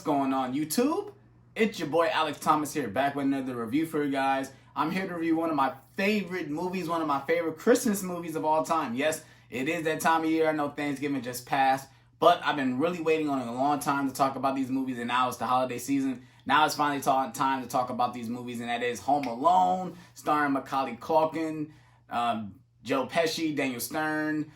going on, YouTube? It's your boy Alex Thomas here, back with another review for you guys. I'm here to review one of my favorite movies, one of my favorite Christmas movies of all time. Yes, it is that time of year. I know Thanksgiving just passed, but I've been really waiting on a long time to talk about these movies, and now it's the holiday season. Now it's finally time to talk about these movies, and that is Home Alone, starring Macaulay Culkin, Joe Pesci, Daniel Stern,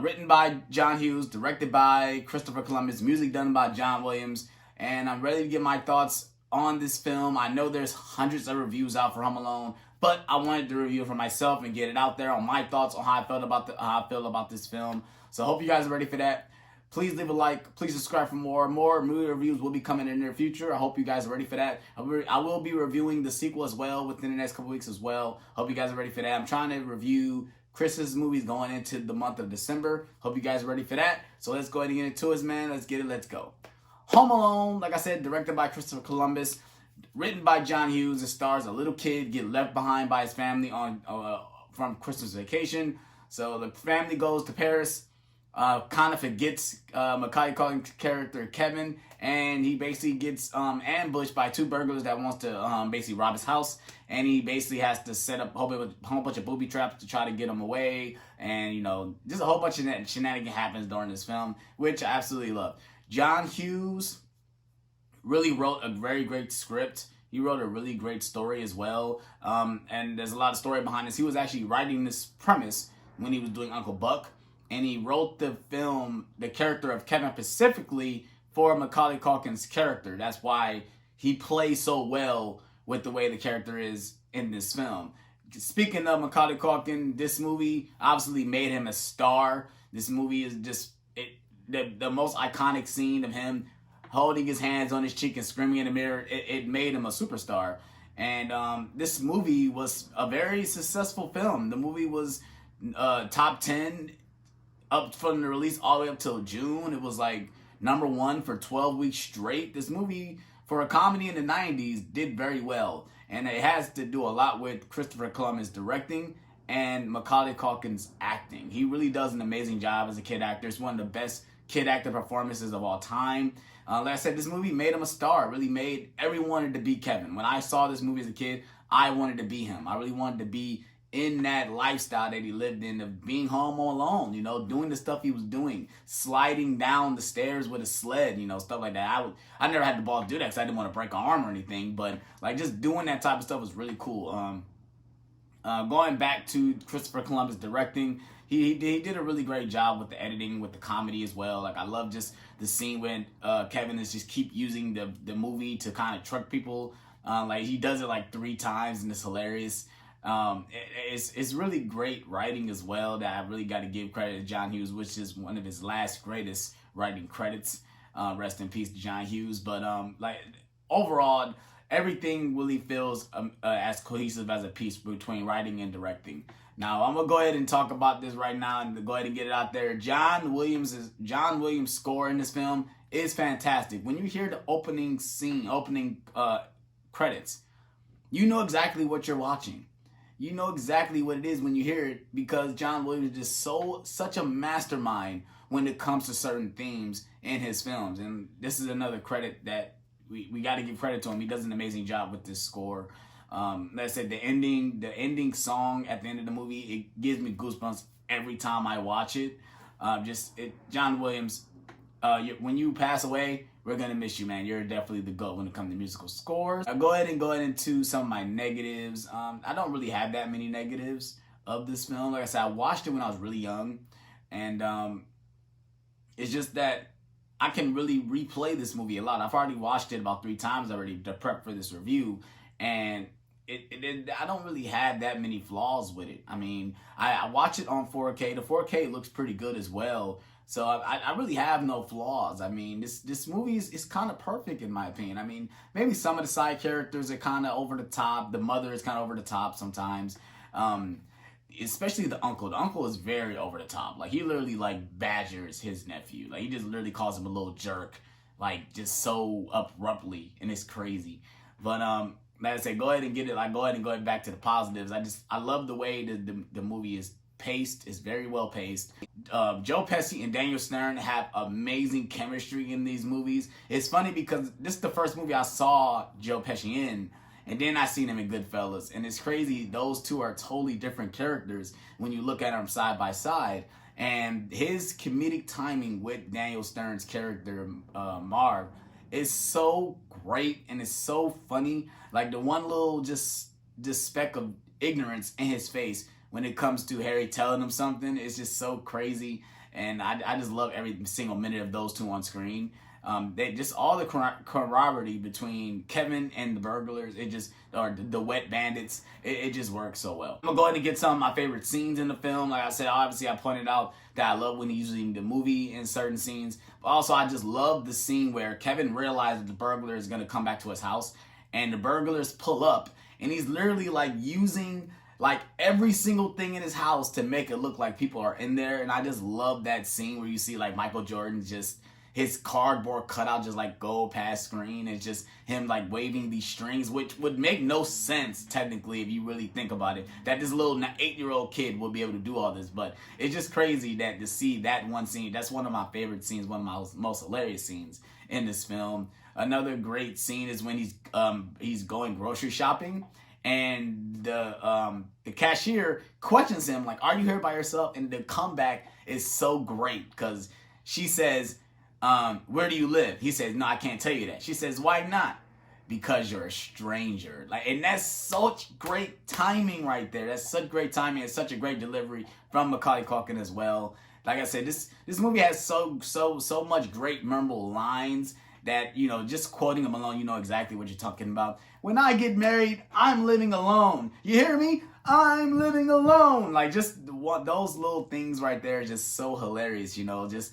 written by John Hughes, directed by Christopher Columbus, music done by John Williams, and I'm ready to get my thoughts on this film. I know there's hundreds of reviews out for Home Alone, but I wanted to review it for myself and get it out there on my thoughts on how I feel about this film. So I hope you guys are ready for that. Please leave a like. Please subscribe for more. More movie reviews will be coming in the near future. I hope you guys are ready for that. I will be reviewing the sequel as well within the next couple weeks as well. Hope you guys are ready for that. I'm trying to review Christmas movies going into the month of December. Hope you guys are ready for that. So let's go ahead and get into it, man. Let's get it. Let's go. Home Alone, like I said, directed by Christopher Columbus, written by John Hughes. It stars a little kid get left behind by his family on from Christmas vacation. So the family goes to Paris. Kind of forgets Macaulay Culkin's character Kevin, and he basically gets ambushed by two burglars that wants to basically rob his house, and he basically has to set up a whole bunch of booby traps to try to get him away, and you know, just a whole bunch of shenanigans happens during this film, which I absolutely love. John Hughes really wrote a very great script. He wrote a really great story as well, and there's a lot of story behind this. He was actually writing this premise when he was doing Uncle Buck. And he wrote the film, the character of Kevin, specifically for Macaulay Culkin's character. That's why he plays so well with the way the character is in this film. Speaking of Macaulay Culkin, this movie obviously made him a star. This movie is just the most iconic scene of him holding his hands on his cheek and screaming in the mirror. It made him a superstar. And this movie was a very successful film. The movie was top 10 up from the release all the way up till June. It was like #1 for 12 weeks straight. This movie, for a comedy in the 90s, did very well. And it has to do a lot with Christopher Columbus directing and Macaulay Culkin's acting. He really does an amazing job as a kid actor. It's one of the best kid actor performances of all time. Like I said, this movie made him a star. It really made everyone wanted to be Kevin. When I saw this movie as a kid, I wanted to be him. I really wanted to be in that lifestyle that he lived in, of being home alone, you know, doing the stuff he was doing, sliding down the stairs with a sled, you know, stuff like that. I never had the ball to do that because I didn't want to break an arm or anything, but like just doing that type of stuff was really cool. Going back to Christopher Columbus directing, he did a really great job with the editing, with the comedy as well. Like I love just the scene when Kevin is just keep using the movie to kind of trick people. Like he does it like 3 times and it's hilarious. It's really great writing as well, that I really got to give credit to John Hughes, which is one of his last greatest writing credits. Rest in peace to John Hughes. But like overall, everything really feels as cohesive as a piece between writing and directing. Now I'm gonna go ahead and talk about this right now and go ahead and get it out there. John Williams' score in this film is fantastic. When you hear the opening credits, you know exactly what you're watching. You know exactly what it is when you hear it, because John Williams is just such a mastermind when it comes to certain themes in his films. And this is another credit that we got to give credit to him. He does an amazing job with this score. Like I said, the ending song at the end of the movie, it gives me goosebumps every time I watch it. John Williams, when you pass away, we're going to miss you, man. You're definitely the GOAT when it comes to musical scores. I'll go ahead into some of my negatives. I don't really have that many negatives of this film. Like I said, I watched it when I was really young. And it's just that I can really replay this movie a lot. I've already watched it about 3 times already to prep for this review. And I don't really have that many flaws with it. I mean, I watch it on 4K. The 4K looks pretty good as well. So I really have no flaws. I mean, this movie is kind of perfect in my opinion. I mean, maybe some of the side characters are kind of over the top. The mother is kind of over the top sometimes. Especially the uncle. The uncle is very over the top. Like, he literally, like, badgers his nephew. Like, he just literally calls him a little jerk. Like, just so abruptly. And it's crazy. But, like I said, go ahead and get it. Like, go ahead back to the positives. I love the way the movie is paced. It's very well paced. Joe Pesci and Daniel Stern have amazing chemistry in these movies. It's funny because this is the first movie I saw Joe Pesci in, and then I seen him in Goodfellas. And it's crazy, those two are totally different characters when you look at them side by side. And his comedic timing with Daniel Stern's character, Marv, is so great and it's so funny. Like the one little just speck of ignorance in his face when it comes to Harry telling him something, it's just so crazy. And I just love every single minute of those two on screen. They just all the camaraderie between Kevin and the burglars, or the wet bandits, it just works so well. I'm gonna go ahead and get some of my favorite scenes in the film. Like I said, obviously I pointed out that I love when he's using the movie in certain scenes, but also I just love the scene where Kevin realizes the burglar is gonna come back to his house, and the burglars pull up, and he's literally like using like every single thing in his house to make it look like people are in there. And I just love that scene where you see like Michael Jordan just his cardboard cutout just like go past screen. It's just him like waving these strings, which would make no sense technically if you really think about it, that this little 8-year-old kid will be able to do all this. But it's just crazy that to see that one scene, that's one of my favorite scenes, one of my most hilarious scenes in this film. Another great scene is when he's going grocery shopping, and the cashier questions him like, "Are you here by yourself?" And the comeback is so great because she says, "Where do you live?" He says, "No, I can't tell you that." She says, "Why not?" "Because you're a stranger." Like, and that's such great timing right there. That's such great timing. It's such a great delivery from Macaulay Culkin as well. Like I said, this movie has so much great memorable lines that, you know, just quoting them alone, you know exactly what you're talking about. "When I get married, I'm living alone. You hear me? I'm living alone." Like, just those little things right there are just so hilarious, you know, just,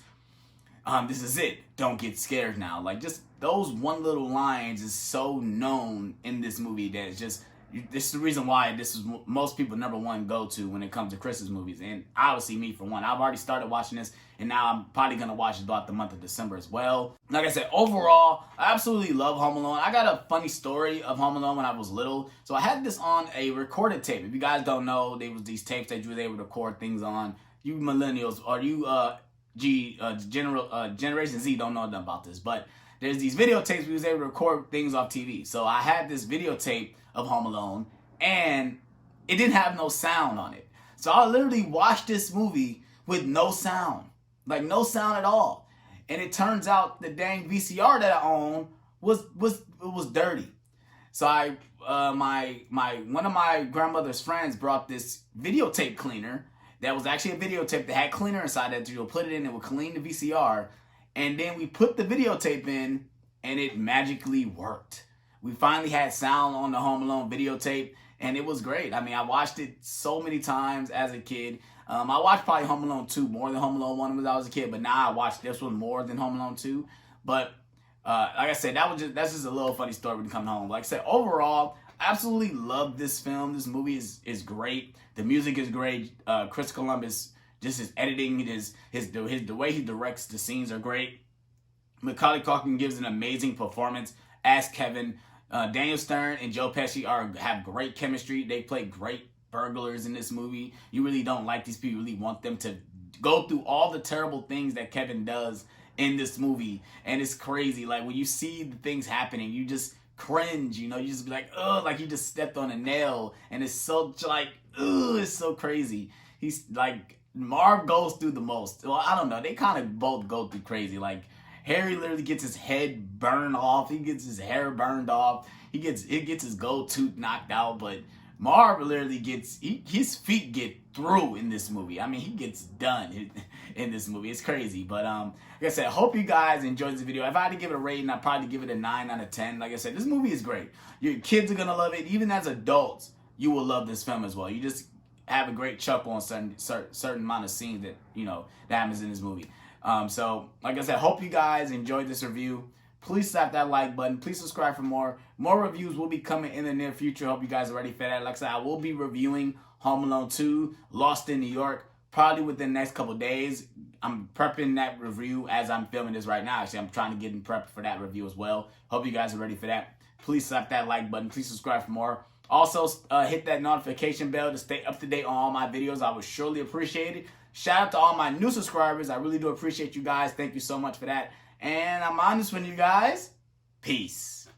"This is it. Don't get scared now." Like, just those one little lines is so known in this movie that it's just, this is the reason why this is most people number one go-to when it comes to Christmas movies. And obviously me for one. I've already started watching this, and now I'm probably going to watch it about the month of December as well. Like I said, overall, I absolutely love Home Alone. I got a funny story of Home Alone when I was little. So I had this on a recorded tape. If you guys don't know, there was these tapes that you were able to record things on. You millennials, or you Generation Z don't know nothing about this, but there's these videotapes we was able to record things off TV. So I had this videotape of Home Alone, and it didn't have no sound on it. So I literally watched this movie with no sound, like no sound at all. And it turns out the dang VCR that I own was dirty. So one of my grandmother's friends brought this videotape cleaner that was actually a videotape that had cleaner inside that you'll put it in, it would clean the VCR. And then we put the videotape in, and it magically worked. We finally had sound on the Home Alone videotape, and it was great. I mean, I watched it so many times as a kid. I watched probably Home Alone 2 more than Home Alone 1 when I was a kid, but now I watch this one more than Home Alone 2. But like I said, that's just a little funny story when you come home. Like I said, overall, I absolutely love this film. This movie is great. The music is great. Chris Columbus, just his editing, the way he directs the scenes are great. Macaulay Culkin gives an amazing performance as Kevin. Daniel Stern and Joe Pesci have great chemistry. They play great burglars in this movie. You really don't like these people. You really want them to go through all the terrible things that Kevin does in this movie. And it's crazy. Like, when you see the things happening, you just cringe, you know, you just be like, ugh, like you just stepped on a nail. And it's so like, ugh, it's so crazy. He's like, Marv goes through the most. Well, I don't know. They kind of both go through crazy. Like, Harry literally gets his head burned off. He gets his hair burned off. He gets his gold tooth knocked out. But Marv literally gets, his feet get through in this movie. I mean, he gets done in this movie. It's crazy. But like I said, I hope you guys enjoyed this video. If I had to give it a rating, I'd probably give it a 9 out of 10. Like I said, this movie is great. Your kids are going to love it. Even as adults, you will love this film as well. You just have a great chuckle on certain amount of scenes that, you know, that happens in this movie. So, like I said, hope you guys enjoyed this review. Please slap that like button. Please subscribe for more. More reviews will be coming in the near future. Hope you guys are ready for that. Like I said, I will be reviewing Home Alone 2, Lost in New York, probably within the next couple of days. I'm prepping that review as I'm filming this right now. Actually, I'm trying to get in prep for that review as well. Hope you guys are ready for that. Please slap that like button. Please subscribe for more. Also, hit that notification bell to stay up to date on all my videos. I would surely appreciate it. Shout out to all my new subscribers. I really do appreciate you guys. Thank you so much for that. And I'm honest with you guys. Peace.